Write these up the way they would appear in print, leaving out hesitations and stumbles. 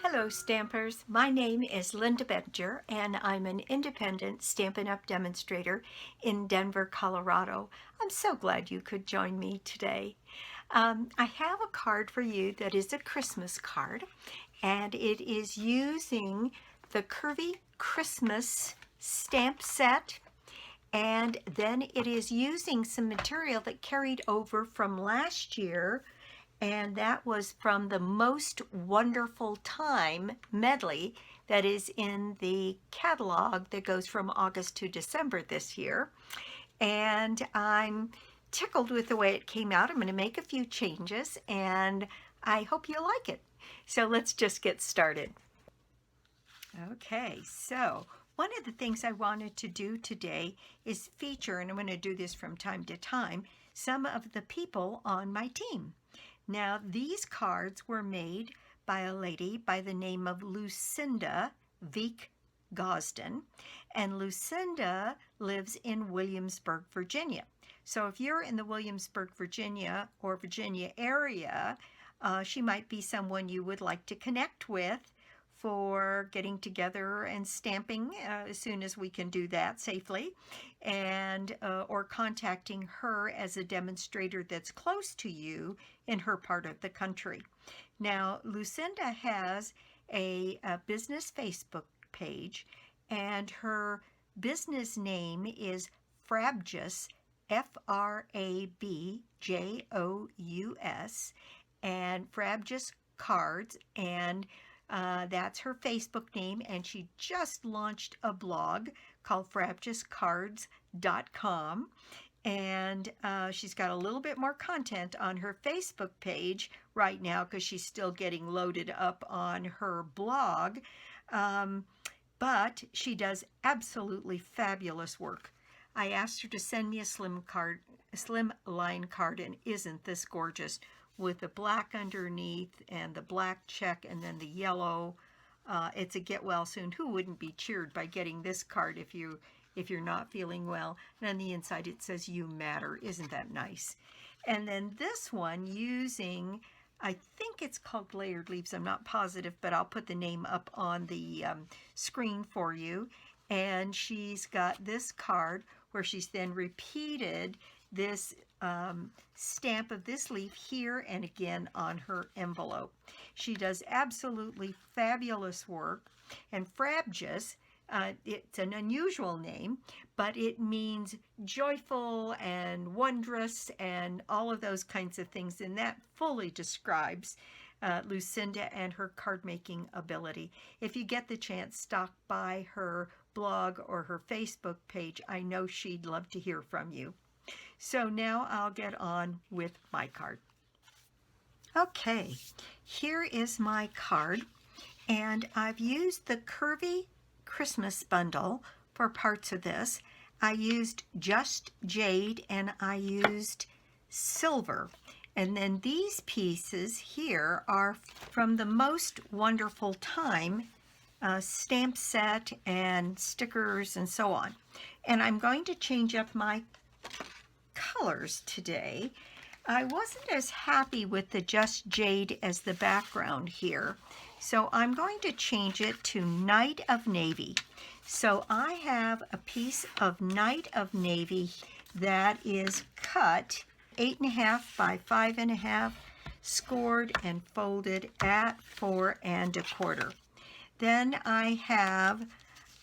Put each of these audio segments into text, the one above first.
Hello Stampers, my name is Linda Bedinger and I'm an independent Stampin' Up! Demonstrator in Denver, Colorado. I'm so glad you could join me today. I have a card for you that is a Christmas card, and it is using the Curvy Christmas stamp set, and then it is using some material that carried over from last year, and that was from the Most Wonderful Time medley that is in the catalog that goes from August to December this year. And I'm tickled with the way it came out. I'm going to make a few changes and I hope you like it. So let's just get started. Okay, so one of the things I wanted to do today is feature, and I'm going to do this from time to time, some of the people on my team. Now, these cards were made by a lady by the name of Lucinda Veek Gosden, and Lucinda lives in Williamsburg, Virginia. So if you're in the Williamsburg, Virginia or Virginia area, she might be someone you would like to connect with for getting together and stamping as soon as we can do that safely, and or contacting her as a demonstrator that's close to you in her part of the country. Now, Lucinda has a business Facebook page, and her business name is Frabjous, Frabjous, and Frabjous Cards, and that's her Facebook name, and she just launched a blog called frabjouscards.com, and she's got a little bit more content on her Facebook page right now because she's still getting loaded up on her blog, but she does absolutely fabulous work. I asked her to send me a slim line card, and isn't this gorgeous? With the black underneath and the black check and then the yellow. It's a get well soon. Who wouldn't be cheered by getting this card if you're not feeling well? And on the inside it says "You matter." Isn't that nice? And then this one using, I think it's called Layered Leaves. I'm not positive, but I'll put the name up on the screen for you. And she's got this card where she's then repeated this stamp of this leaf here and again on her envelope. She does absolutely fabulous work. And Frabjous, it's an unusual name, but it means joyful and wondrous and all of those kinds of things, and that fully describes Lucinda and her card making ability. If you get the chance, stop by her blog or her Facebook page. I know she'd love to hear from you. So now I'll get on with my card. Okay, here is my card, and I've used the Curvy Christmas bundle for parts of this. I used just jade and I used silver. And then these pieces here are from the Most Wonderful Time stamp set and stickers and so on. And I'm going to change up my colors today. I wasn't as happy with the just jade as the background here, so I'm going to change it to Night of Navy. So I have a piece of Night of Navy that is cut 8.5 by 5.5, scored and folded at 4 1/4. Then I have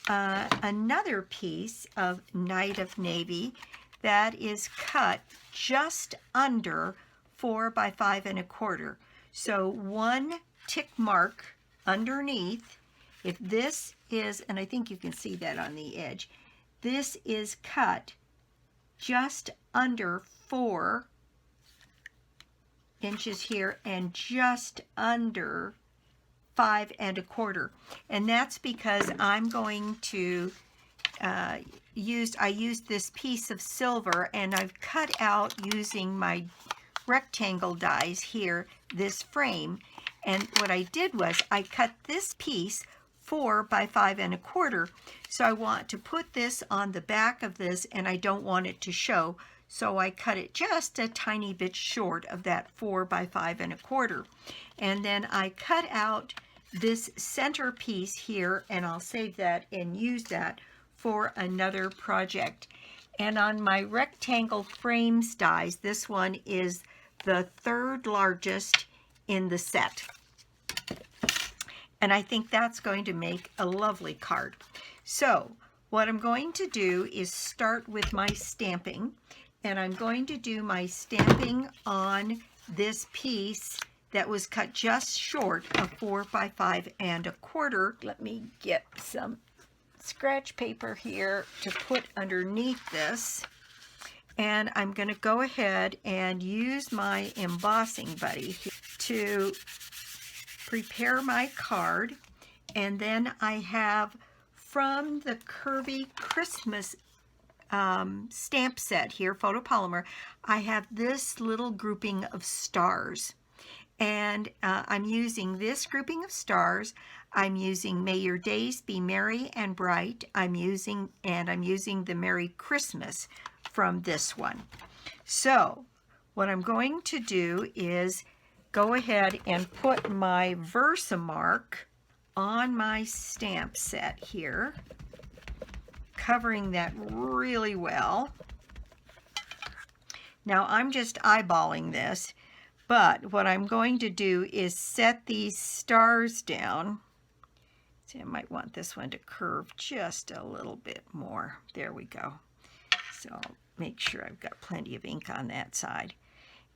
another piece of Night of Navy that is cut just under 4 by 5 1/4. So one tick mark underneath. If this is, and I think you can see that on the edge, this is cut just under 4 inches here and just under 5 1/4. And that's because I'm going to I used this piece of silver, and I've cut out using my rectangle dies here this frame, and what I did was I cut this piece 4 by 5 1/4. So I want to put this on the back of this, and I don't want it to show, so I cut it just a tiny bit short of that 4 by 5 1/4. And then I cut out this centerpiece here, and I'll save that and use that for another project. And on my rectangle frames dies, this one is the third largest in the set. And I think that's going to make a lovely card. So what I'm going to do is start with my stamping, and I'm going to do my stamping on this piece that was cut just short of 4 by 5 1/4. Let me get some scratch paper here to put underneath this. And I'm going to go ahead and use my embossing buddy to prepare my card. And then I have from the Curvy Christmas stamp set here, photopolymer, I have this little grouping of stars. And I'm using this grouping of stars. I'm using May Your Days Be Merry and Bright. I'm using the Merry Christmas from this one. So what I'm going to do is go ahead and put my Versamark on my stamp set here, covering that really well. Now I'm just eyeballing this, but what I'm going to do is set these stars down. See, I might want this one to curve just a little bit more. There we go. So I'll make sure I've got plenty of ink on that side.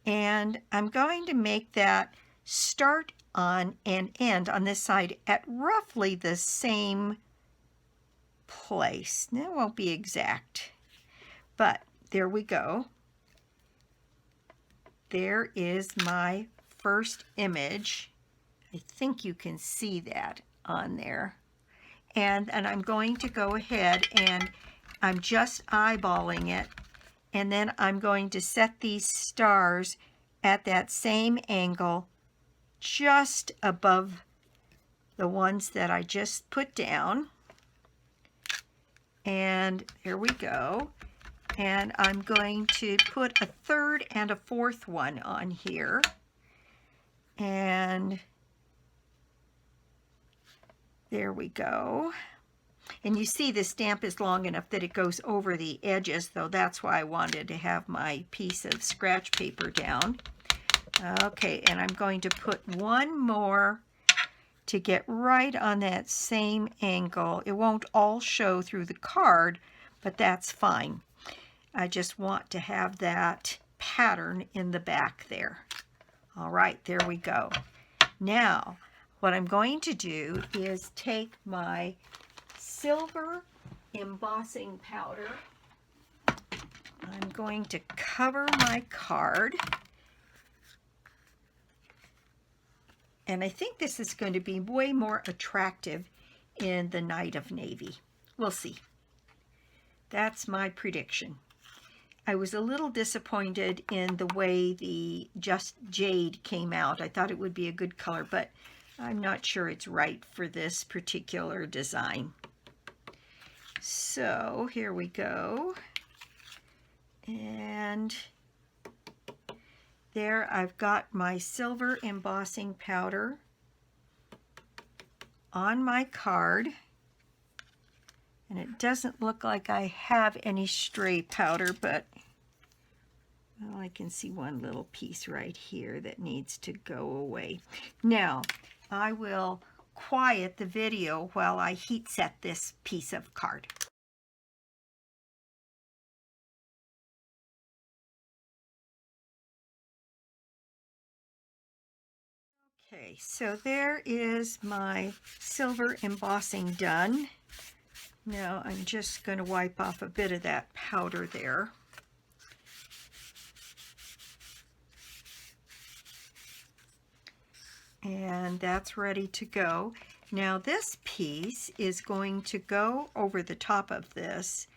And I'm going to make that start on and end on this side at roughly the same place. Now, it won't be exact, but there we go. There is my first image. I think you can see that on there. And I'm going to go ahead and I'm just eyeballing it. And then I'm going to set these stars at that same angle just above the ones that I just put down. And there we go. And I'm going to put a third and a fourth one on here. And there we go. And you see the stamp is long enough that it goes over the edges, though that's why I wanted to have my piece of scratch paper down. Okay, and I'm going to put one more to get right on that same angle. It won't all show through the card, but that's fine. I just want to have that pattern in the back there. All right, there we go. Now, what I'm going to do is take my silver embossing powder. I'm going to cover my card. And I think this is going to be way more attractive in the Night of Navy. We'll see. That's my prediction. I was a little disappointed in the way the Just Jade came out. I thought it would be a good color, but I'm not sure it's right for this particular design. So here we go. And there I've got my silver embossing powder on my card. And it doesn't look like I have any stray powder, but well, I can see one little piece right here that needs to go away. Now, I will quiet the video while I heat set this piece of card. Okay, so there is my silver embossing done. Now I'm just going to wipe off a bit of that powder there. And that's ready to go. Now this piece is going to go over the top of this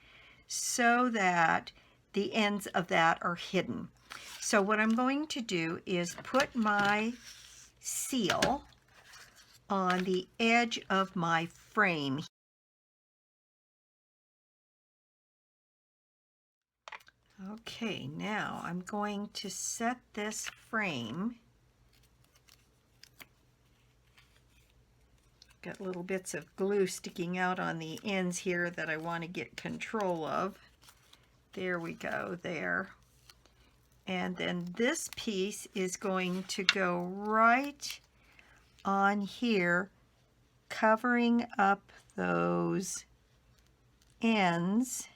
so that the ends of that are hidden. So what I'm going to do is put my seal on the edge of my frame. Okay, now I'm going to set this frame Got little bits of glue sticking out on the ends here that I want to get control of. There we go, there. And then this piece is going to go right on here, covering up those ends.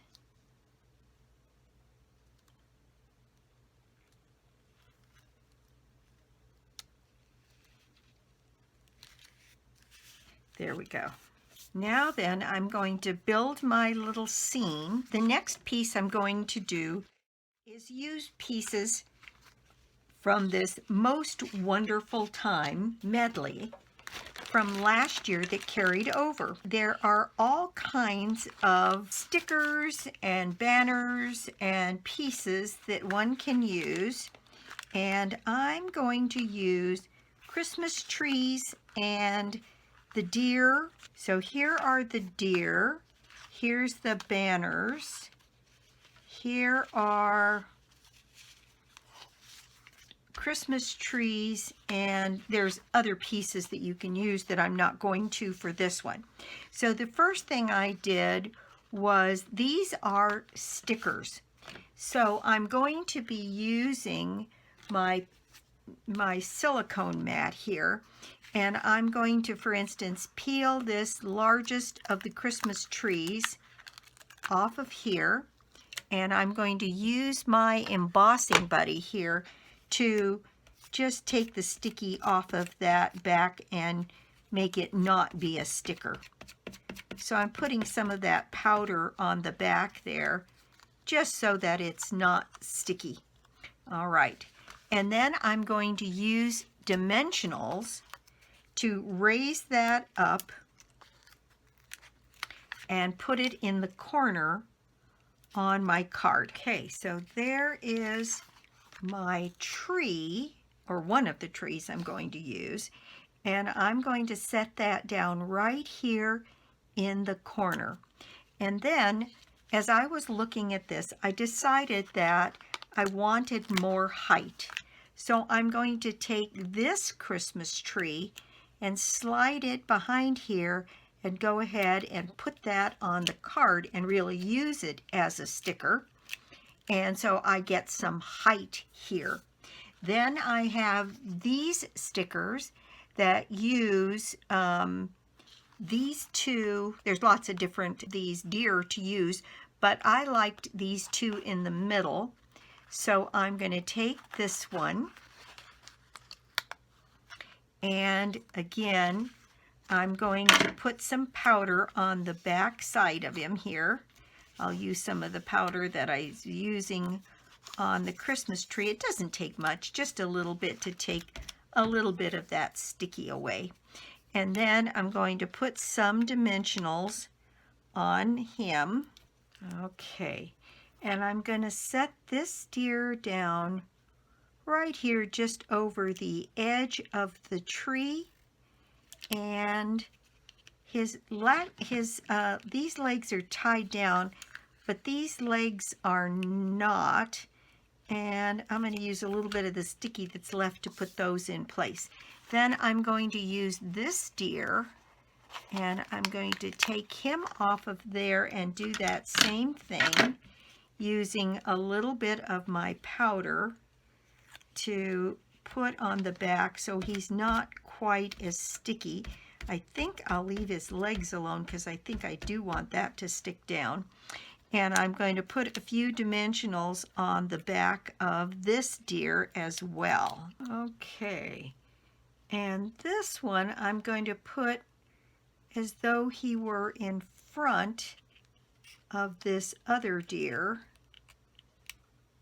There we go. Now then, I'm going to build my little scene. The next piece I'm going to do is use pieces from this Most Wonderful Time medley from last year that carried over. There are all kinds of stickers and banners and pieces that one can use, and I'm going to use Christmas trees and the deer. So here are the deer. Here's the banners. Here are Christmas trees, and there's other pieces that you can use that I'm not going to for this one. So the first thing I did was, these are stickers. So I'm going to be using my silicone mat here, and I'm going to, for instance, peel this largest of the Christmas trees off of here, and I'm going to use my embossing buddy here to just take the sticky off of that back and make it not be a sticker. So I'm putting some of that powder on the back there just so that it's not sticky. All right, and then I'm going to use dimensionals to raise that up and put it in the corner on my card. Okay, so there is my tree, or one of the trees I'm going to use, and I'm going to set that down right here in the corner. And then, as I was looking at this, I decided that I wanted more height. So I'm going to take this Christmas tree and slide it behind here and go ahead and put that on the card and really use it as a sticker. And so I get some height here. Then I have these stickers that use these two. There's lots of different these deer to use, but I liked these two in the middle. So I'm going to take this one, and again, I'm going to put some powder on the back side of him here. I'll use some of the powder that I was using on the Christmas tree. It doesn't take much, just a little bit to take a little bit of that sticky away. And then I'm going to put some dimensionals on him. Okay, and I'm going to set this deer down right here just over the edge of the tree, and these legs are tied down, but these legs are not, and I'm going to use a little bit of the sticky that's left to put those in place. Then I'm going to use this deer, and I'm going to take him off of there and do that same thing using a little bit of my powder to put on the back so he's not quite as sticky. I think I'll leave his legs alone because I think I do want that to stick down. And I'm going to put a few dimensionals on the back of this deer as well. Okay, and this one I'm going to put as though he were in front of this other deer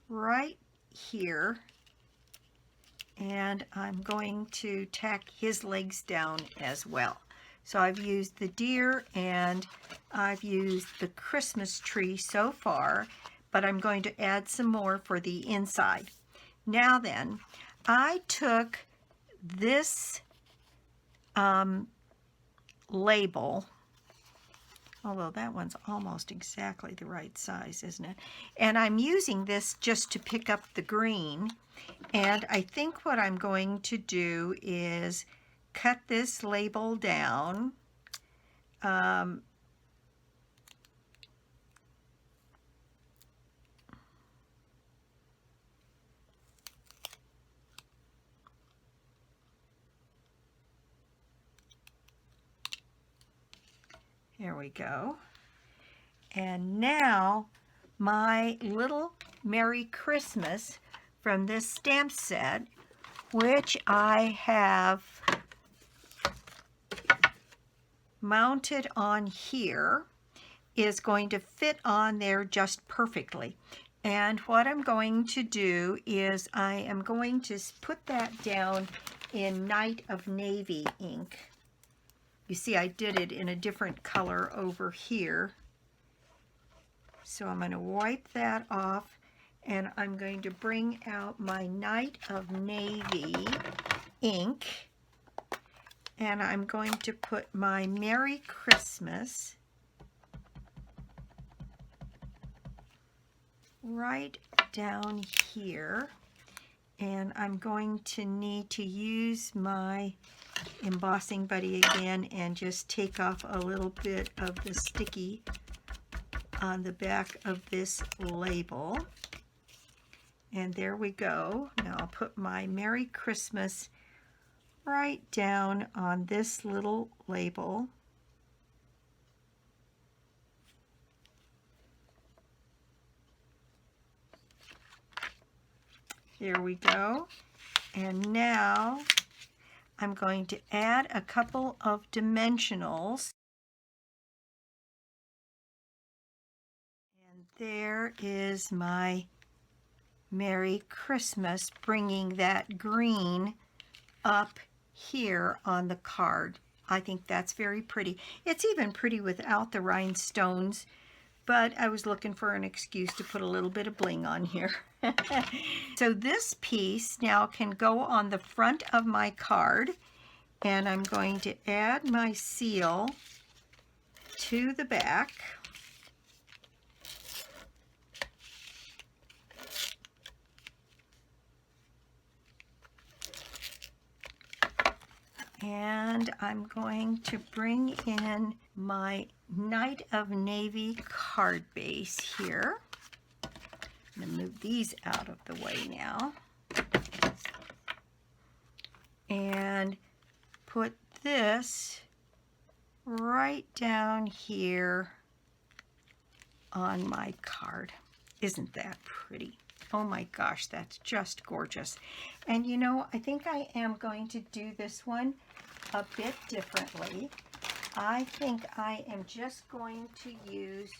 right here, and I'm going to tack his legs down as well. So I've used the deer and I've used the Christmas tree so far, but I'm going to add some more for the inside. Now then, I took this label, although that one's almost exactly the right size, isn't it? And I'm using this just to pick up the green. And I think what I'm going to do is cut this label down There we go. And now my little Merry Christmas from this stamp set, which I have mounted on here, is going to fit on there just perfectly. And what I'm going to do is I am going to put that down in Night of Navy ink. You see, I did it in a different color over here. So I'm going to wipe that off, and I'm going to bring out my Night of Navy ink, and I'm going to put my Merry Christmas right down here, and I'm going to need to use my embossing buddy again and just take off a little bit of the sticky on the back of this label. And there we go. Now I'll put my Merry Christmas right down on this little label. There we go. And now I'm going to add a couple of dimensionals. And there is my Merry Christmas, bringing that green up here on the card. I think that's very pretty. It's even pretty without the rhinestones, but I was looking for an excuse to put a little bit of bling on here. So this piece now can go on the front of my card, and I'm going to add my seal to the back. And I'm going to bring in my Night of Navy card base here. I'm going to move these out of the way now. And put this right down here on my card. Isn't that pretty? Oh my gosh, that's just gorgeous. And you know, I think I am going to do this one a bit differently. I think I am just going to use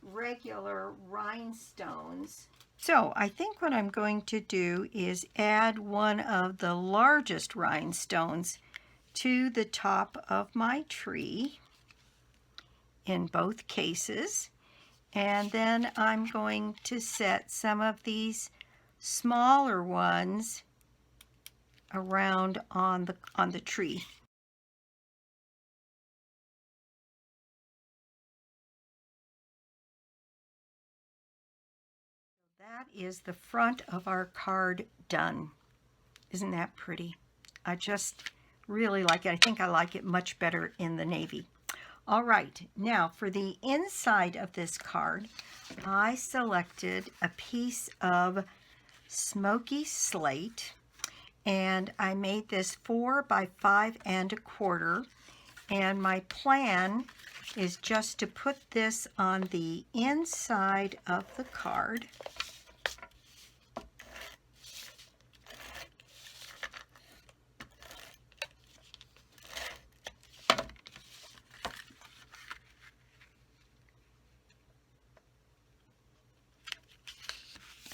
regular rhinestones. So I think what I'm going to do is add one of the largest rhinestones to the top of my tree in both cases. And then I'm going to set some of these smaller ones around on the tree. That is the front of our card done. Isn't that pretty? I just really like it. I think I like it much better in the navy. All right, now for the inside of this card, I selected a piece of smoky slate, and I made this 4 by 5 1/4, and my plan is just to put this on the inside of the card.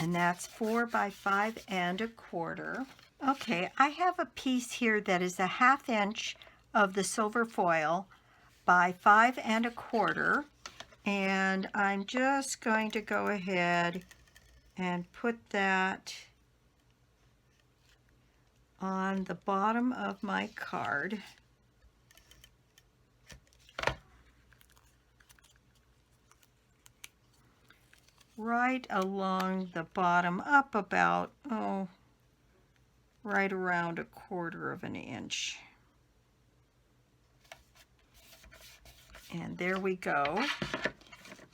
And that's 4 by 5 1/4. Okay, I have a piece here that is a 1/2 inch of the silver foil by 5 1/4, and I'm just going to go ahead and put that on the bottom of my card. Right along the bottom, up about, right around 1/4 of an inch. And there we go.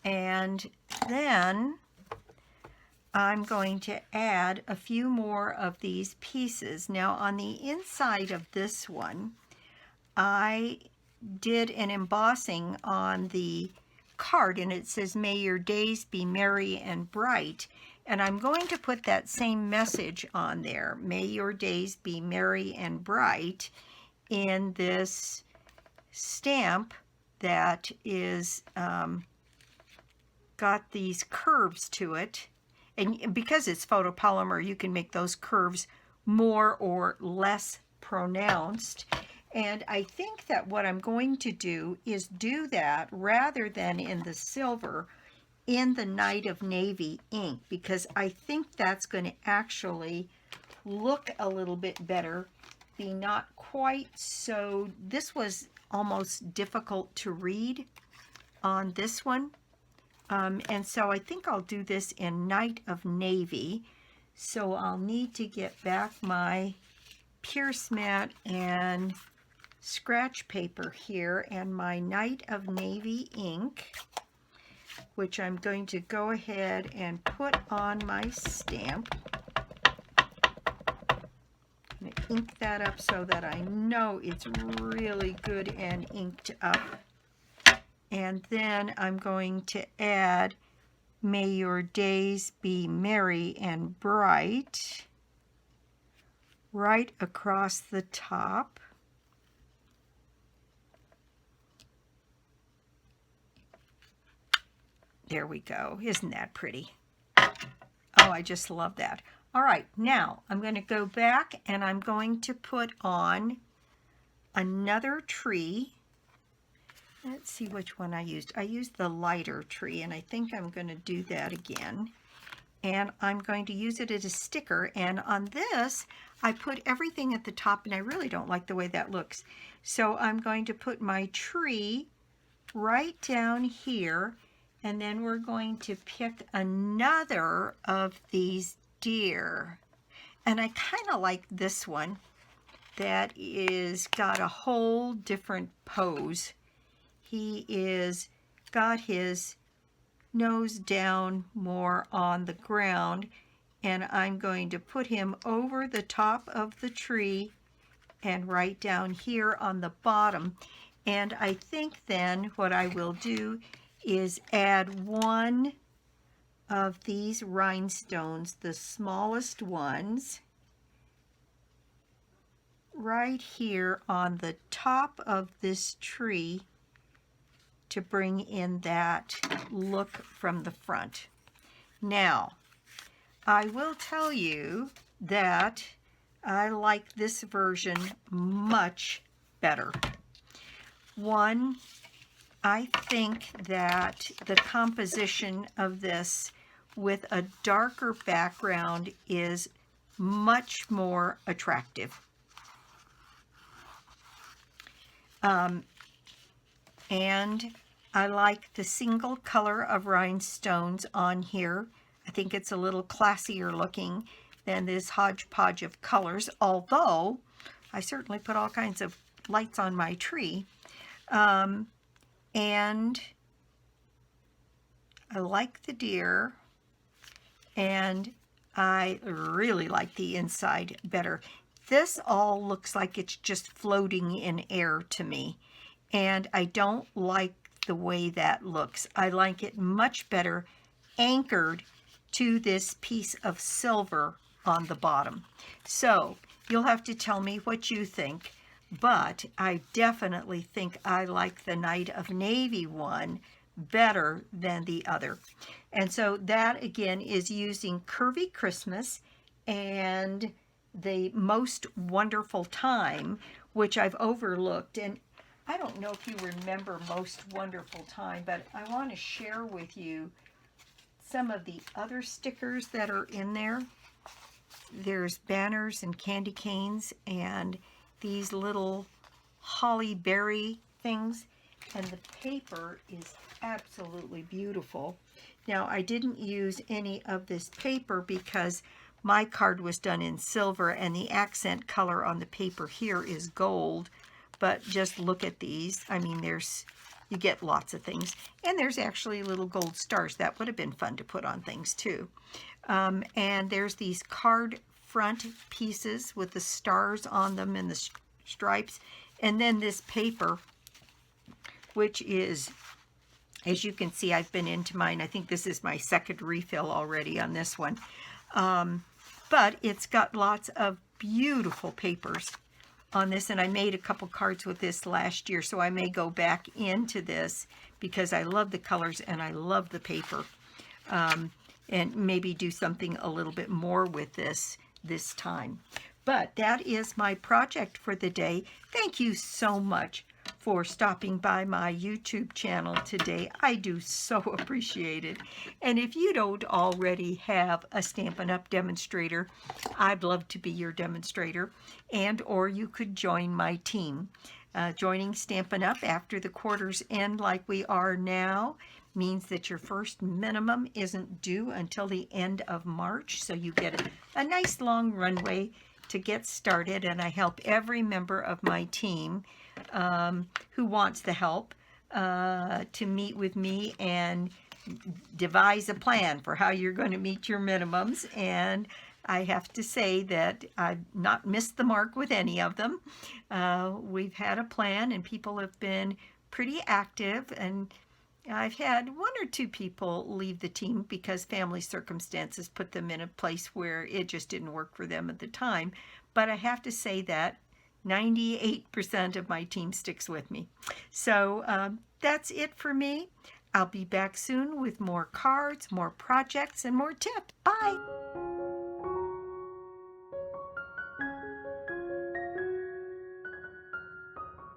And then I'm going to add a few more of these pieces. Now on the inside of this one, I did an embossing on the card, and it says, "May your days be merry and bright." And I'm going to put that same message on there, "May your days be merry and bright," in this stamp that is got these curves to it. And because it's photopolymer, you can make those curves more or less pronounced. And I think that what I'm going to do is do that rather than in the silver, in the Night of Navy ink, because I think that's going to actually look a little bit better, be not quite so, this was almost difficult to read on this one. And so I think I'll do this in Night of Navy. So I'll need to get back my Pierce mat and scratch paper here and my Night of Navy ink, which I'm going to go ahead and put on my stamp. I'm going to ink that up so that I know it's really good and inked up. And then I'm going to add, "May your days be merry and bright," right across the top. There we go. Isn't that pretty? Oh, I just love that. All right, now I'm going to go back and I'm going to put on another tree. Let's see which one I used. I used the lighter tree, and I think I'm going to do that again. And I'm going to use it as a sticker. And on this, I put everything at the top, and I really don't like the way that looks. So I'm going to put my tree right down here, and then we're going to pick another of these deer. And I kind of like this one that is got a whole different pose. He is got his nose down more on the ground, and I'm going to put him over the top of the tree and right down here on the bottom. And I think then what I will do is add one of these rhinestones, the smallest ones, right here on the top of this tree to bring in that look from the front. Now, I will tell you that I like this version much better. One, I think that the composition of this with a darker background is much more attractive. And I like the single color of rhinestones on here. I think it's a little classier looking than this hodgepodge of colors, although I certainly put all kinds of lights on my tree. And I like the deer, and I really like the inside better. This all looks like it's just floating in air to me, and I don't like the way that looks. I like it much better anchored to this piece of silver on the bottom. So you'll have to tell me what you think, but I definitely think I like the Night of Navy one better than the other. And so that again is using Curvy Christmas and the Most Wonderful Time, which I've overlooked. And I don't know if you remember Most Wonderful Time, but I want to share with you some of the other stickers that are in there. There's banners and candy canes and these little holly berry things, and the paper is absolutely beautiful. Now, I didn't use any of this paper because my card was done in silver and the accent color on the paper here is gold. But just look at these. I mean, there's you get lots of things. And there's actually little gold stars. That would have been fun to put on things too. And there's these card front pieces with the stars on them and the stripes. And then this paper, which is, as you can see, I've been into mine. I think this is my second refill already on this one. But it's got lots of beautiful papers on this, and I made a couple cards with this last year, so I may go back into this because I love the colors and I love the paper, and maybe do something a little bit more with this time. But that is my project for the day. Thank you so much for stopping by my YouTube channel today. I do so appreciate it. And if you don't already have a Stampin' Up! Demonstrator, I'd love to be your demonstrator, and or you could join my team. Joining Stampin' Up! After the quarters end like we are now means that your first minimum isn't due until the end of March, so you get a nice long runway to get started, and I help every member of my team who wants the help to meet with me and devise a plan for how you're going to meet your minimums. And I have to say that I've not missed the mark with any of them. We've had a plan and people have been pretty active, and I've had one or two people leave the team because family circumstances put them in a place where it just didn't work for them at the time. But I have to say that 98% of my team sticks with me. So that's it for me. I'll be back soon with more cards, more projects, and more tips. Bye!